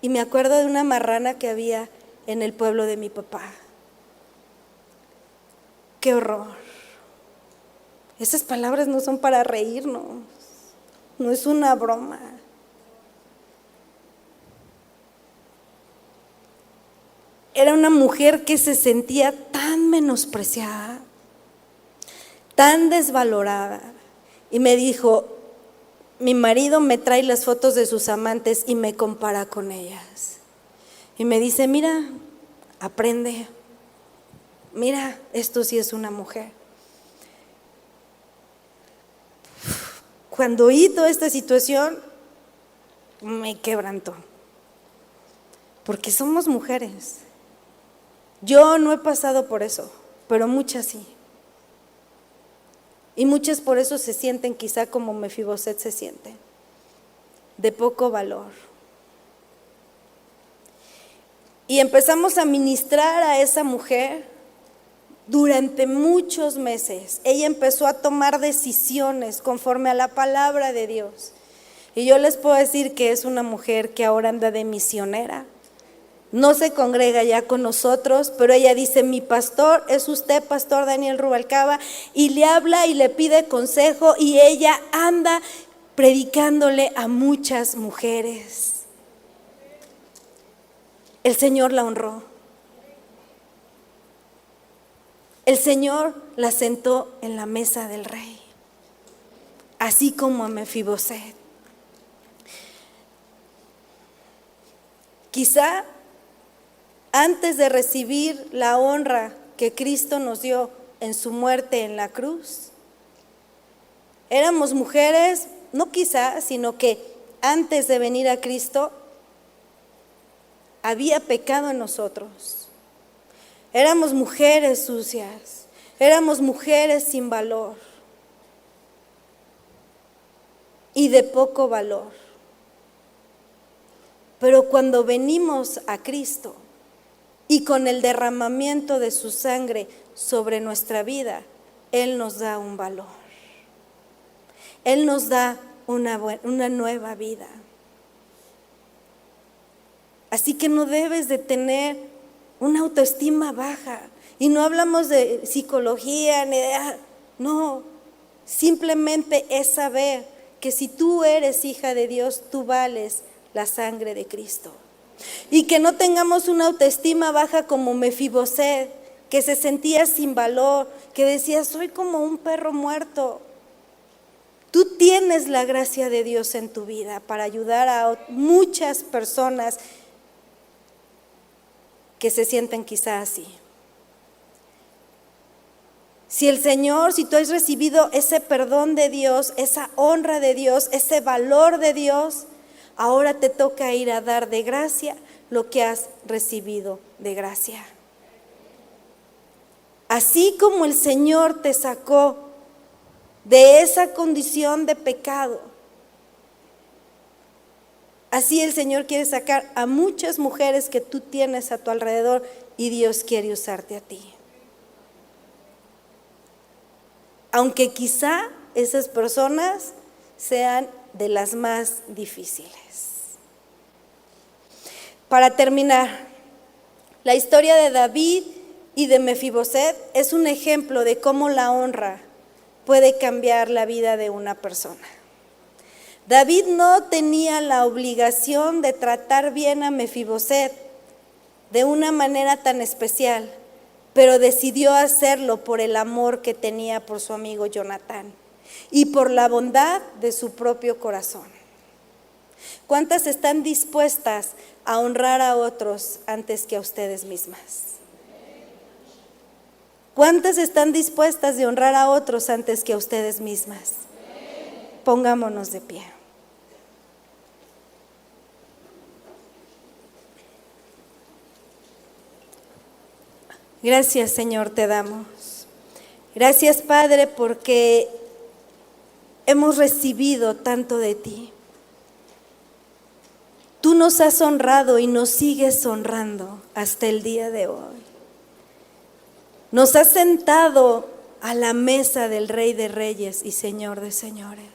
y me acuerdo de una marrana que había en el pueblo de mi papá. ¡Qué horror! Esas palabras no son para reírnos. No es una broma. Era una mujer que se sentía tan menospreciada, tan desvalorada. Y me dijo, mi marido me trae las fotos de sus amantes y me compara con ellas. Y me dice, mira, aprende. Mira, esto sí es una mujer. Cuando oí toda esta situación, me quebrantó. Porque somos mujeres. Yo no he pasado por eso, pero muchas sí. Y muchas por eso se sienten quizá como Mefiboset se siente, de poco valor. Y empezamos a ministrar a esa mujer durante muchos meses, ella empezó a tomar decisiones conforme a la palabra de Dios. Y yo les puedo decir que es una mujer que ahora anda de misionera. No se congrega ya con nosotros, pero ella dice: mi pastor es usted, pastor Daniel Rubalcaba, y le habla y le pide consejo, y ella anda predicándole a muchas mujeres. El Señor la honró. El Señor la sentó en la mesa del rey, así como a Mefiboset. Quizá antes de recibir la honra que Cristo nos dio en su muerte en la cruz, éramos mujeres, no quizá, sino que antes de venir a Cristo había pecado en nosotros. Éramos mujeres sucias, éramos mujeres sin valor y de poco valor. Pero cuando venimos a Cristo y con el derramamiento de su sangre sobre nuestra vida, Él nos da un valor. Él nos da una nueva vida. Así que no debes de tener una autoestima baja. Y no hablamos de psicología, ni de... No, simplemente es saber que si tú eres hija de Dios, tú vales la sangre de Cristo. Y que no tengamos una autoestima baja como Mefiboset, que se sentía sin valor, que decía: soy como un perro muerto. Tú tienes la gracia de Dios en tu vida para ayudar a muchas personas que se sienten quizá así. Si el Señor, si tú has recibido ese perdón de Dios, esa honra de Dios, ese valor de Dios, ahora te toca ir a dar de gracia lo que has recibido de gracia. Así como el Señor te sacó de esa condición de pecado, así el Señor quiere sacar a muchas mujeres que tú tienes a tu alrededor, y Dios quiere usarte a ti. Aunque quizá esas personas sean de las más difíciles. Para terminar, la historia de David y de Mefiboset es un ejemplo de cómo la honra puede cambiar la vida de una persona. David no tenía la obligación de tratar bien a Mefiboset de una manera tan especial, pero decidió hacerlo por el amor que tenía por su amigo Jonatán y por la bondad de su propio corazón. ¿Cuántas están dispuestas a honrar a otros antes que a ustedes mismas? ¿Cuántas están dispuestas de honrar a otros antes que a ustedes mismas? Pongámonos de pie. Gracias, Señor, te damos. Gracias, Padre, porque hemos recibido tanto de ti. Tú nos has honrado y nos sigues honrando hasta el día de hoy. Nos has sentado a la mesa del Rey de Reyes y Señor de Señores.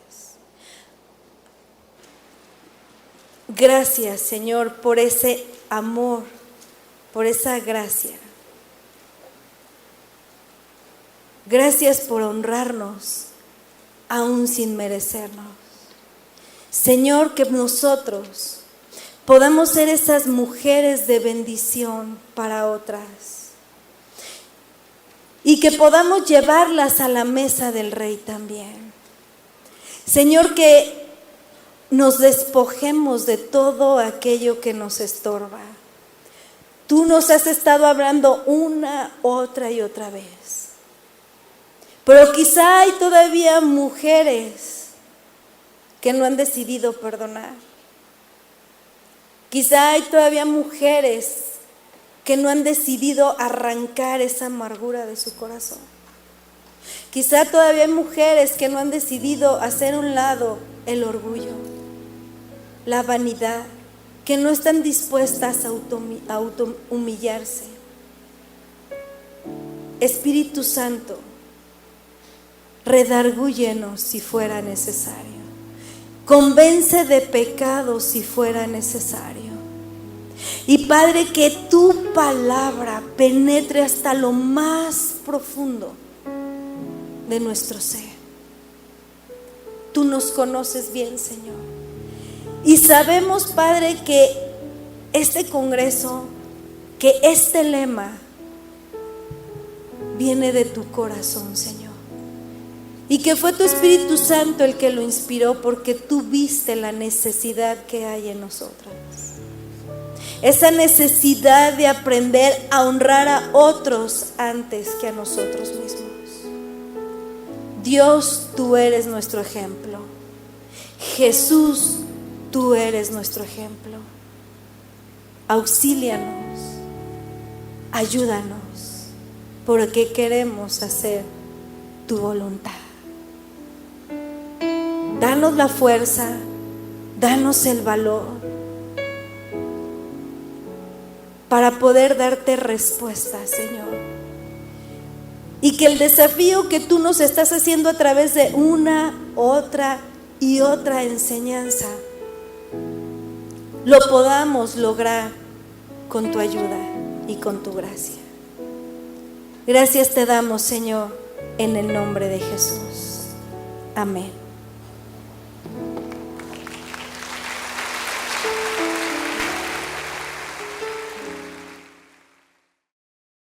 Gracias, Señor, por ese amor, por esa gracia. Gracias por honrarnos, aún sin merecernos. Señor, que nosotros podamos ser esas mujeres de bendición para otras y que podamos llevarlas a la mesa del Rey también. Señor, que nos despojemos de todo aquello que nos estorba. Tú nos has estado hablando una, otra y otra vez. Pero quizá hay todavía mujeres que no han decidido perdonar. Quizá hay todavía mujeres que no han decidido arrancar esa amargura de su corazón. Quizá todavía hay mujeres que no han decidido hacer a un lado el orgullo, la vanidad, que no están dispuestas a humillarse. Espíritu Santo, redargúyenos si fuera necesario. Convence de pecado si fuera necesario. Y Padre, que tu palabra penetre hasta lo más profundo de nuestro ser. Tú nos conoces bien, Señor. Y sabemos, Padre, que este congreso, que este lema viene de tu corazón, Señor. Y que fue tu Espíritu Santo el que lo inspiró, porque tú viste la necesidad que hay en nosotras. Esa necesidad de aprender a honrar a otros antes que a nosotros mismos. Dios, tú eres nuestro ejemplo. Jesús, tú eres nuestro ejemplo. Auxílianos, ayúdanos, porque queremos hacer tu voluntad. Danos la fuerza, danos el valor para poder darte respuesta, Señor. Y que el desafío que tú nos estás haciendo a través de una, otra y otra enseñanza, lo podamos lograr con tu ayuda y con tu gracia. Gracias te damos, Señor, en el nombre de Jesús. Amén.